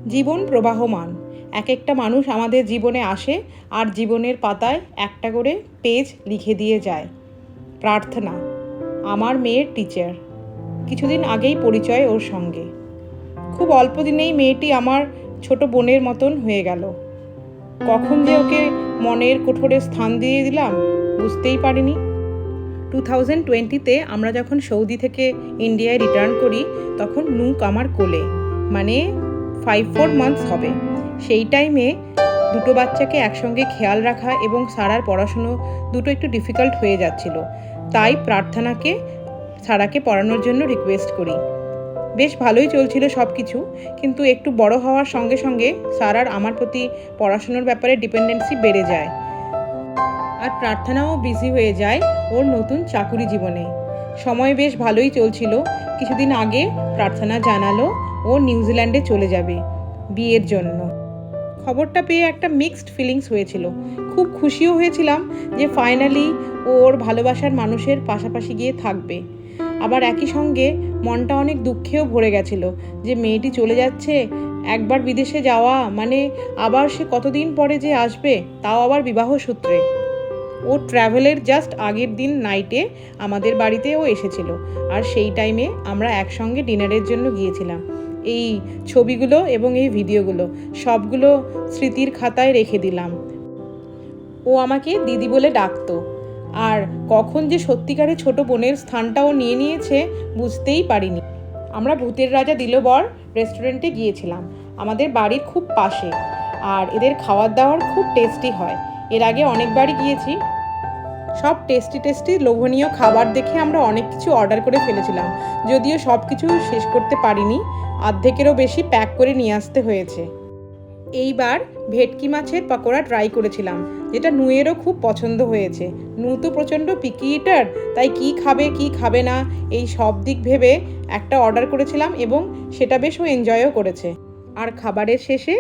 জীবন প্রবাহমান। এক একটা মানুষ আমাদের জীবনে আসে আর জীবনের পাতায় একটা করে পেজ লিখে দিয়ে যায়। প্রার্থনা আমার মেয়ের টিচার। কিছুদিন আগেই পরিচয় ওর সঙ্গে। খুব অল্প দিনেই মেয়েটি আমার ছোট বোনের মতন হয়ে গেল। কখন যে ওকে মনের কোঠরে স্থান দিয়ে দিলাম বুঝতেই পারিনি। 2020-তে আমরা যখন সৌদি থেকে ইন্ডিয়ায় রিটার্ন করি তখন নুক আমার কোলে, মানে 5-4 মান্থস হবে। সেই টাইমে দুটো বাচ্চাকে একসঙ্গে খেয়াল রাখা এবং সারার পড়াশুনো দুটো একটু ডিফিকাল্ট হয়ে যাচ্ছিল। তাই প্রার্থনাকে সারাকে পড়ানোর জন্য রিকোয়েস্ট করি। বেশ ভালোই চলছিল সব কিছু, কিন্তু একটু বড় হওয়ার সঙ্গে সঙ্গে সারার আমার প্রতি পড়াশুনোর ব্যাপারে ডিপেন্ডেন্সি বেড়ে যায়। আর প্রার্থনাও বিজি হয়ে যায় ওর নতুন চাকুরি জীবনে। সময় বেশ ভালোই চলছিল। কিছুদিন আগে প্রার্থনা জানালো ও নিউজিল্যান্ডে চলে যাবে বিয়ের জন্য। খবরটা পেয়ে একটা মিক্সড ফিলিংস হয়েছিল। খুব খুশিও হয়েছিলাম যে ফাইনালি ওর ভালোবাসার মানুষের পাশাপাশি গিয়ে থাকবে। আবার একই সঙ্গে মনটা অনেক দুঃখেও ভরে গেছিল যে মেয়েটি চলে যাচ্ছে। একবার বিদেশে যাওয়া মানে আবার সে কতদিন পরে যে আসবে, তাও আবার বিবাহ সূত্রে। ও ট্র্যাভেলের জাস্ট আগের দিন নাইটে আমাদের বাড়িতেও এসেছিল, আর সেই টাইমে আমরা একসঙ্গে ডিনারের জন্য গিয়েছিলাম। এই ছবিগুলো এবং এই ভিডিওগুলো সবগুলো স্মৃতির খাতায় রেখে দিলাম। ও আমাকে দিদি বলে ডাকতো, আর কখন যে সত্যিকারে ছোট বোনের স্থানটাও নিয়ে নিয়েছে বুঝতেই পারিনি। আমরা ভূতের রাজা দিলবর রেস্টুরেন্টে গিয়েছিলাম, আমাদের বাড়ির খুব পাশে, আর এদের খাওয়ার দাওয়ার খুব টেস্টি হয়। এর আগে অনেকবারই গিয়েছি। সব টেস্টি লোভনীয় খাবার দেখে আমরা অনেক কিছু অর্ডার করে ফেলেছিলাম, যদিও সব কিছু শেষ করতে পারিনি। অর্ধেকেরও বেশি প্যাক করে নিয়ে আসতে হয়েছে। এইবার ভেটকি মাছের পকোড়া ট্রাই করেছিলাম, যেটা নুয়েরও খুব পছন্দ হয়েছে। নু তো প্রচণ্ড পিকি ইটার, তাই কি খাবে কি খাবে না এই সব দিক ভেবে একটা অর্ডার করেছিলাম এবং সেটা বেশ ও এনজয়ও করেছে। আর খাবারের শেষে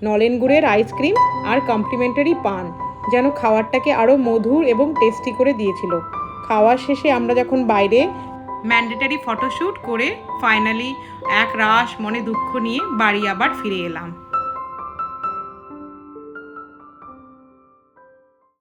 নলেন গুড়ের আইসক্রিম আর কমপ্লিমেন্টারি পান যেন খাবারটাকে আরও মধুর এবং টেস্টি করে দিয়েছিল। খাওয়ার শেষে আমরা যখন বাইরে ম্যান্ডেটারি ফটোশ্যুট করে ফাইনালি এক রাশ মনে দুঃখ নিয়ে বাড়ি আবার ফিরে এলাম।